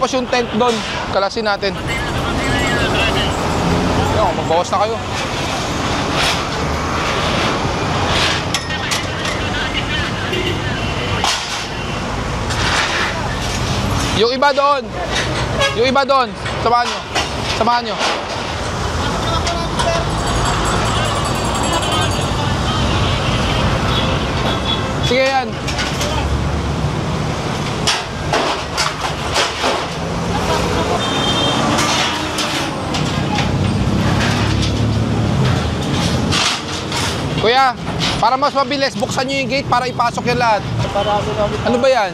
boss yung tent doon. Kalasin natin. Ayun, magbawas na kayo. Yung iba doon. Yung iba doon. Samahan nyo. Samahan nyo. Sige yan. Kuya, para mas mabilis, buksan nyo yung gate para ipasok yung lahat. Ano ba yan?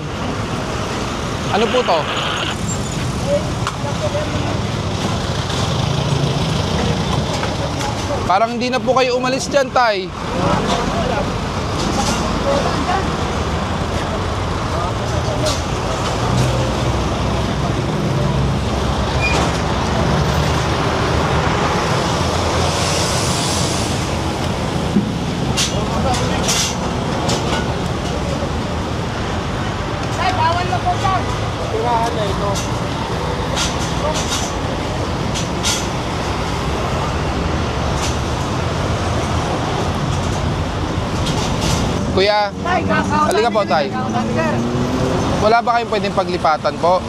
Ano po to? Parang hindi na po kayo umalis dyan, tay. Kuya, halika po tay. Wala ba kayong pwedeng paglipatan po?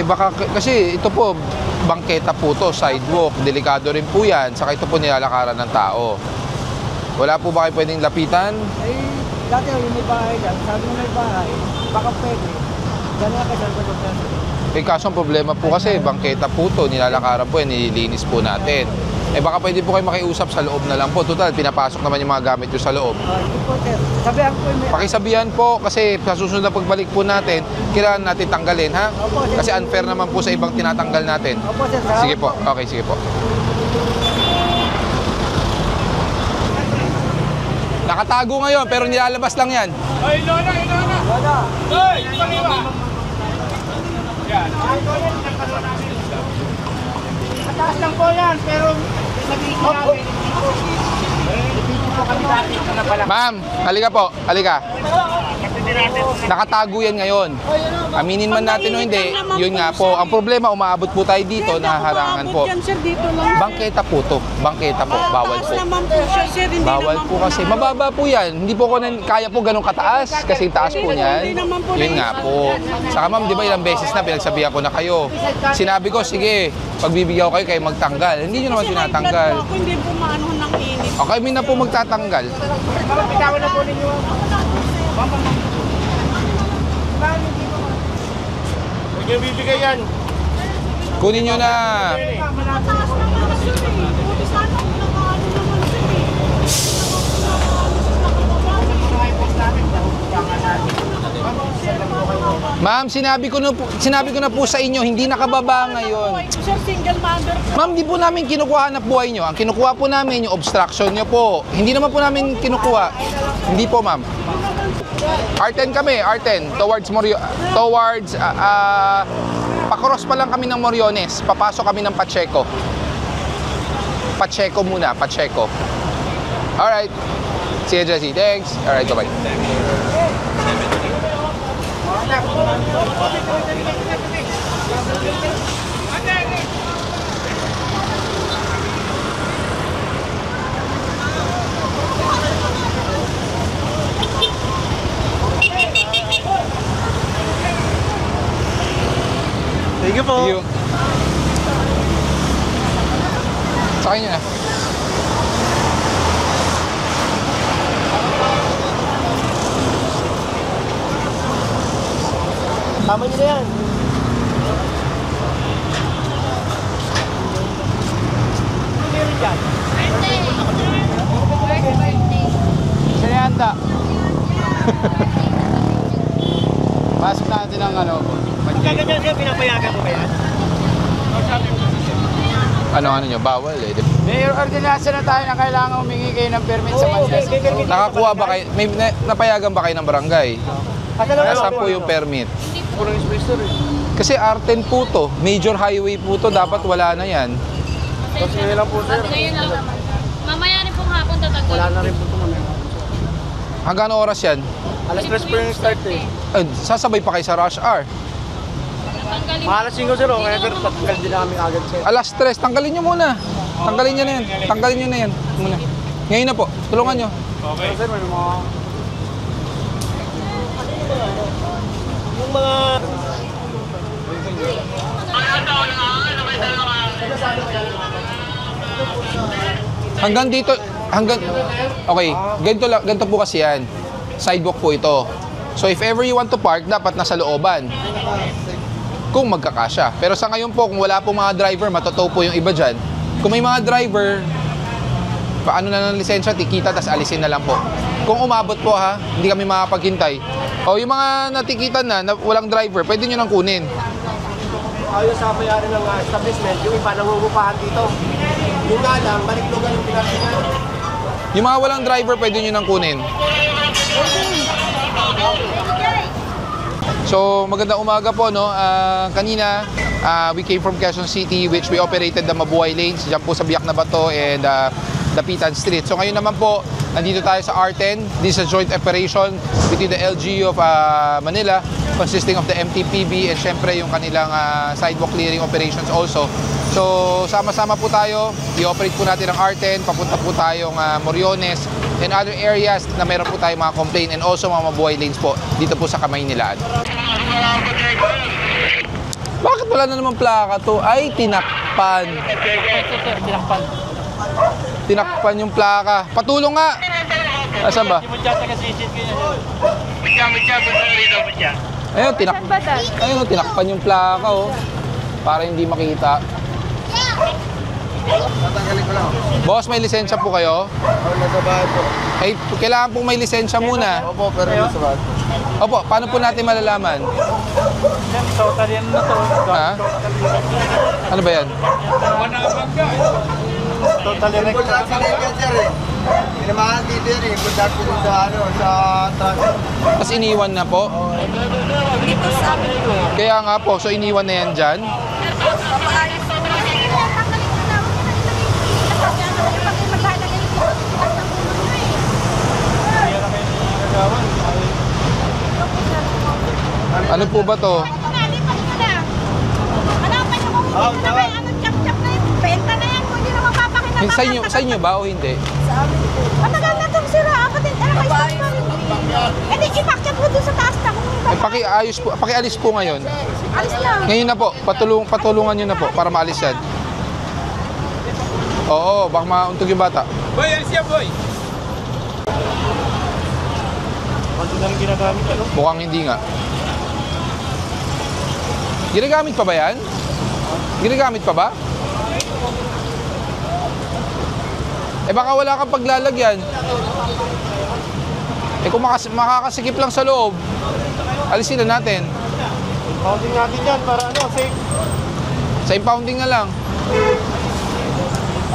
Baka kasi ito po, bangketa po to, sidewalk, delikado rin po yan. Saka ito po nilalakaran ng tao. Wala po ba kayo pwedeng lapitan? Dati yung may bahay dyan, sabi mo may bahay, baka pwede. Gano'n ka dyan sa Kaso ang problema po kasi, bangketa po to, nilalakaran po yan, nililinis po natin. Baka pwede po kayo makiusap sa loob na lang po. Total, pinapasok naman yung mga gamit nyo sa loob. Hindi po, sir. Sabihan po yung Pakisabihan po kasi sa susunod na pagbalik po natin, kailangan natin tanggalin, ha? Opo, sir. Kasi unfair naman po sa ibang tinatanggal natin. Opo, sir. Sige po. Okay, sige po. Nakatago ngayon pero nilalabas lang yan. Ay, Lola! Wala. Ay, paliwa! Yan. Mataas lang po yan, pero sabihin ko namin, dito po kami dati na pala. Ma'am, halika po. Halika. Nakatago yan ngayon. Aminin man natin o hindi, yun nga po. Ang problema, umaabot po tayo dito, nahaharangan po. Bangketa po to. Bangketa po. Bawal po. Bawal po kasi. Mababa po yan. Hindi po ko kaya po ganun kataas. Kasi taas po niyan. Yun nga po. Saka ma'am, di ba ilang beses na pinagsabihan ko na kayo. Sinabi ko, sige, pagbibigyan ko kayo magtanggal. Hindi nyo naman tinatanggal. Hindi po maano ng init. O kami na po magtatanggal. Bitawan na po ninyo. Huwag niyo bibigay yan. Kunin nyo na. Mataas lang naman yun eh. Buti sana kung nakaano naman yun Ma'am, sinabi ko na po sa inyo, hindi nakababa ngayon. Sir, single mother. Ma'am, di po namin kinukuha na buhay nyo. Ang kinukuha po namin yung obstruction nyo po. Hindi naman po namin kinukuha. Hindi po, ma'am. R10 kami, R10. Pa-cross pa lang kami ng Moriones. Papasok kami ng Pacheco. Pacheco muna, Pacheco. Alright. See you, Jesse. Thanks. Alright, bye-bye. Thank you po. Thank you. Sakay nyo na. Tama nyo na yan. Meron dyan. Saan yung handa? Pasok natin ang ano. Pagkaganyan siya, pinapayagan mo ba yan? Ano nyo, bawal eh. May ordinasyon na tayo na kailangan humingi kayo ng permit sa Mandas. Nakakuha ba kayo, may napayagan ba kayo ng barangay? Nasaan po yung permit? Kasi R10 po to, major highway po to, dapat wala na yan. Tapos ngayon lang po, sir. Ngayon lang naman. Mamaya rin pong hapon tatanggal. Wala na rin po ito mamaya. Hanggang oras yan? Alas 3 po yung start eh. Sasabay pa kayo sa rush hour. Mga alas 5 sir, kaya sir, tatanggal din namin agad sir. Alas 3, tanggalin nyo muna. Tanggalin nyo na yan. Tanggalin nyo na yan. Muna. Ngayon na po, tulungan nyo. Okay. Sir, may mga... Yung mga... Hanggang dito, okay, ganito po kasi yan. Sidewalk po ito. So if ever you want to park, dapat nasa looban. Kung magkakasya. Pero sa ngayon po, kung wala po mga driver, matotow po yung iba dyan. Kung may mga driver, paano na ng lisensya, tikita, tas alisin na lang po. Kung umabot po ha, hindi kami makapaghintay. O yung mga natikitan na walang driver, pwede nyo nang kunin. Ayaw sa mayari ng establishment, yung iba nangungupahan dito. Yung nga lang, baliklogan yung pinasinan. Yung mga walang driver, pwede nyo nang kunin. So, magandang umaga po, no? Kanina, we came from Quezon City, which we operated the Mabuhay Lanes, dyan po sa Biak na Bato and Dapitan Street. So, ngayon naman po, nandito tayo sa R10. This is a joint operation between the LGU of Manila, consisting of the MTPB and syempre yung kanilang sidewalk clearing operations also. So, sama-sama po tayo. I-operate po natin ang R10. Papunta po tayong Moriones and other areas na meron po tayong mga complaint and also mga Mabuhay Lanes po dito po sa Kamaynilaan. Bakit wala na naman plaka to? Ay, tinakpan. Tinakpan yung plaka. Patulong nga! Asan ba? Ayun, ayun, tinakpan yung plaka, oh. Para hindi makita. Tatanggalin ko lang. Boss, may lisensya po kayo? Ako nasa bahay po. Ay, kailangan pong may lisensya muna. Opo, pero nasa bahay. Opo, paano po natin malalaman? Total yan na to. Ha? Ano ba yan? Total yan. Punta sa legal sir eh. Pinamahan dito yan eh. Punta ko sa ano, sa traffic. Tapos iniwan na po? Kaya nga po, so iniwan na yan dyan? Ano po ba to? Sa inyo ba o hindi? Matagal na itong sira. Kapatid, ano kayo pa rin? Eh, di ipakyat mo dun sa taas na kung Pakialis po ngayon. alis lang. Ngayon na po, patulungan nyo na po para maalis yan. Oo, baka mauntog yung bata. Boy, alis yan boy! Kasi nang ginagamit ano? Mukhang hindi nga. Ginagamit pa ba yan? Ginagamit pa ba? Eh baka wala kang paglalagyan. Eh kung makakasikip lang sa loob, alisin na natin. Pounding natin yan para ano, safe. Sa impounding na lang.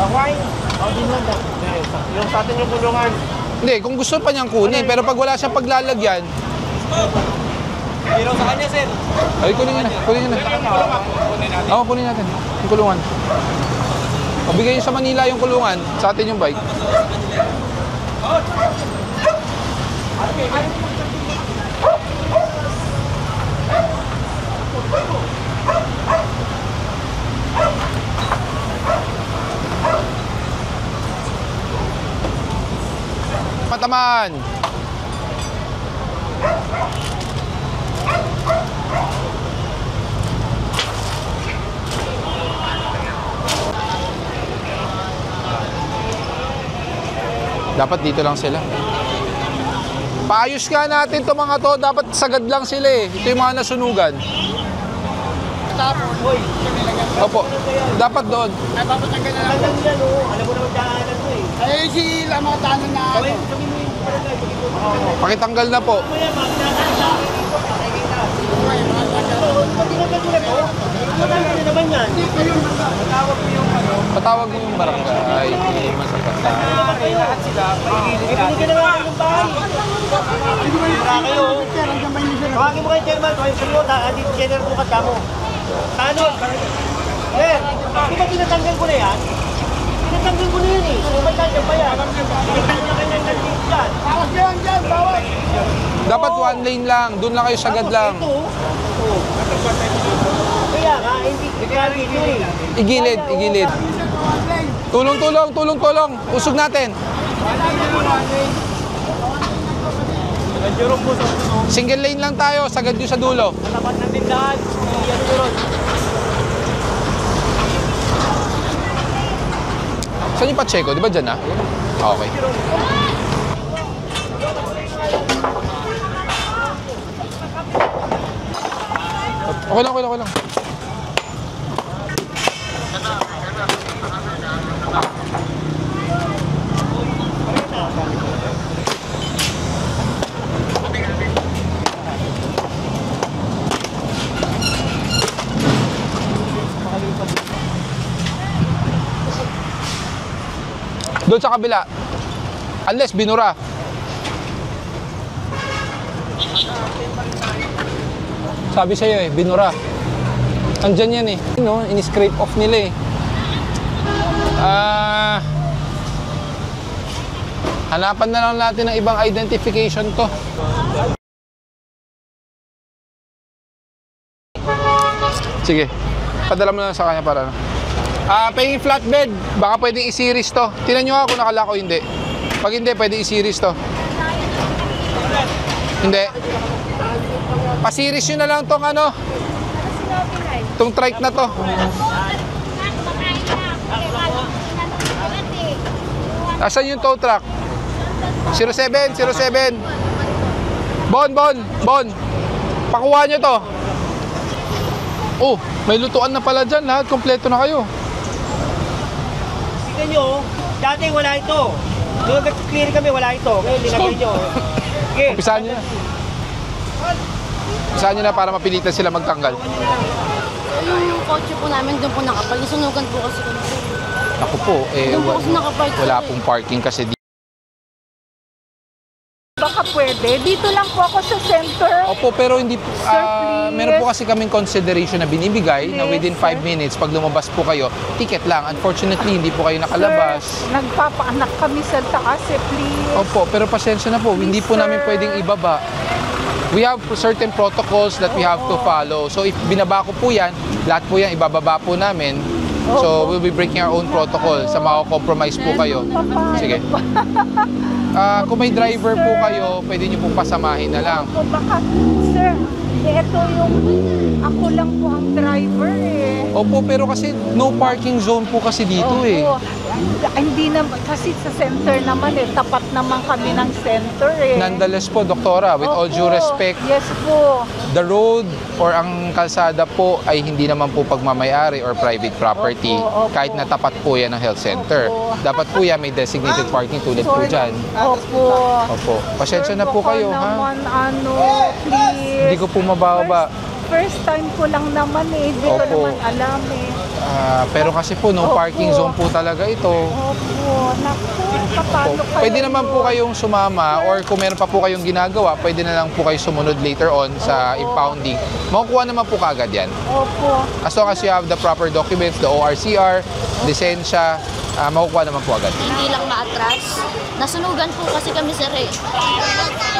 Wine? Pounding lang daw. Yung sa atin yung kulungan. Hindi, kung gusto pa niyang kunin, pero pag wala siyang paglalagyan, Pero sa kanya sir. ay kunin niya na. Kunin niya na. Oo, kunin natin. Yung kulungan. Pabigay niyo sa Manila yung kulungan, sa atin yung bike. Matamaan. Dapat dito lang sila. Paayos nga natin to mga to. Dapat sagad lang sila eh. Ito yung mga nasunugan. Opo. Dapat doon. Napapatanggal na lang. Alam mo naman daanan mo eh. Ay, sila mga tanong na ako. Pakitanggal na po. naman yan. Patawag mo yung barangay. Hindi naman sa pagkakas. Lahat sila, paigilin natin. Hindi ka naman yung bahay. Wala kayo. Tawagin mo kayo, Chairman. Kung yung sunod, hindi general bukat ka mo. Ano? Eh, di ba tinatanggal ko na yan? Tinatanggal ko na yan eh. So, ba't nandiyan pa yan? Tinatanggal na kayo ng nandito dyan. Bawas yan dyan, bawas. Dapat one lane lang. Doon lang kayo sagad lang. Kaya nga, hindi dito eh. Igilid, igilid. Tulong, tulong, tulong, tulong. Usog natin. Single lane lang tayo. Sagad nyo sa dulo. Tapat ng tindahan. Saan yung Pacheco? Di ba dyan na? Okay. Okay lang, okay lang, okay lang. Doon sa kabila. Unless binura. Sabi sa'yo eh, binura. Andyan yan eh. No, in-scrape off nila eh. Hanapan na lang natin ng ibang identification to. Sige. Padala mo na lang sa kanya para ano. Paying flatbed, baka pwedeng i-series to. Tingnan nyo nga kung nakalako hindi. Pag hindi, pwede i-series to. Hindi. Pa-series nyo na lang tong ano. Tong trike na to. Asan yung tow truck? 07, 07. Bon. Pakuha nyo to. Oh, may lutuan na pala dyan. Lahat, kompleto na kayo. Tingnan nyo, dati wala ito. Doon nag-clear kami, wala ito. Ngayon, nilagay nyo. Okay. Umpisahan nyo na. Umpisahan nyo na para mapilitan sila magtanggal. Yung kotse po namin doon po nakapal. Nasunugan po kasi kami. Ako po, Doon po kasi nakapark. wala pong parking kasi dito. Baka pwede. Dito lang po ako sa center. Opo, pero hindi po, please. meron po kasi kaming consideration na binibigay na within 5 minutes, pag lumabas po kayo, ticket lang. Unfortunately, hindi po kayo nakalabas. Sir, nagpapaanak kami sa taas eh, please. Opo, pero pasensya na po, hindi po Sir. namin pwedeng ibaba. We have certain protocols that we have to follow. So if binaba ko po yan, lahat po yan ibababa po namin. So we'll be breaking our own protocol sa mako-compromise po kayo. Sige. Kung may driver po kayo, pwede nyo pong pasamahin na lang. O baka, sir, ito yung, ako lang po ang driver eh. Opo, pero kasi no parking zone po kasi dito eh. Opo. Hindi na, kasi sa center naman eh, tapat naman kami ng center eh. Nonetheless po, Doktora, with all due Opo. respect, Yes po. the road or ang kalsada po ay hindi naman po pagmamayari or private property. Opo, opo. Kahit na tapat po yan ng health center. Opo. Dapat po yan may designated parking tulad po dyan. Opo. Opo. Pasensya na po Sir, kayo, baka ha? naman, ano, please. Hindi ko po mababa. First time ko lang naman eh. Hindi ko Opo. naman alam eh. Pero kasi po, no Opo. parking zone po talaga ito. Opo. Naku, paano kayo? Pwede naman po kayong sumama or kung meron pa po kayong ginagawa, pwede na lang po kayo sumunod later on sa impounding. Makukuha naman po kagad yan. Opo. As long as you have the proper documents, the ORCR, lisensya, makukuha naman po agad. Hindi lang maatras. Nasunugan po kasi kami sir eh.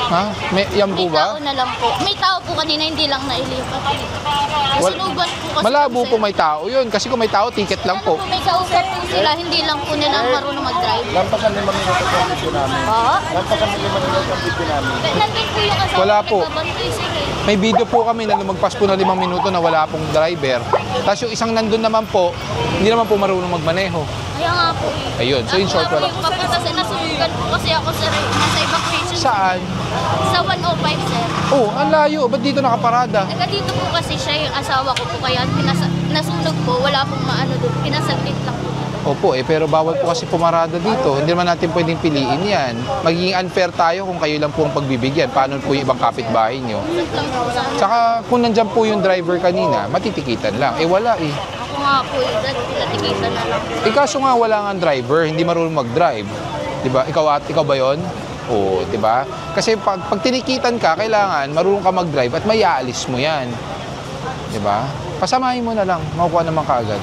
Ha? Yan po May tao ba? na lang po. May tao po kanina, hindi lang nailipat. Nasunugan po kasi Malabo kami, po sir. may tao yun. Kasi kung may tao, ticket lang po. Kung may kausap po sila, hindi lang po nila marunong mag-drive. Lampasan 5 minuto ang video namin. Oo. Lampasan 5 minuto ang video namin. Nandun po yung asawa Wala ko, po. nagbabantay sila eh. May video po kami na lumagpas po na 5 minuto na wala pong driver. Tapos yung isang nandun naman po, hindi naman po marunong magmaneho. Kaya nga po eh. Ayun, so in short, Ako nga wala. po yung papunta sa nasunugan po kasi ako sir eh. Nasa evacuation. Saan? Sa 105 sir. Oh, ang layo. Ba't dito nakaparada? Taga dito po kasi siya yung asawa ko po kaya nasunog po. Wala pong maano doon. Pinasaglit lang po. Opo, pero bawal po kasi pumarada dito. Hindi naman natin pwedeng piliin yan. Magiging unfair tayo kung kayo lang po ang pagbibigyan. Paano po yung ibang kapitbahay nyo? Lang po sa Tsaka kung nandyan po yung driver kanina, matitikitan lang. Eh wala eh. Ako nga po yung pinatikitan na lang. Kaso nga wala nga driver, hindi marunong mag-drive. 'Di ba? Ikaw ba 'yon? Oo, 'di ba? Kasi pag tinikitan ka, kailangan marunong ka mag-drive at may aalis mo 'yan. 'Di ba? Pasamahin mo na lang, makukuha naman kaagad.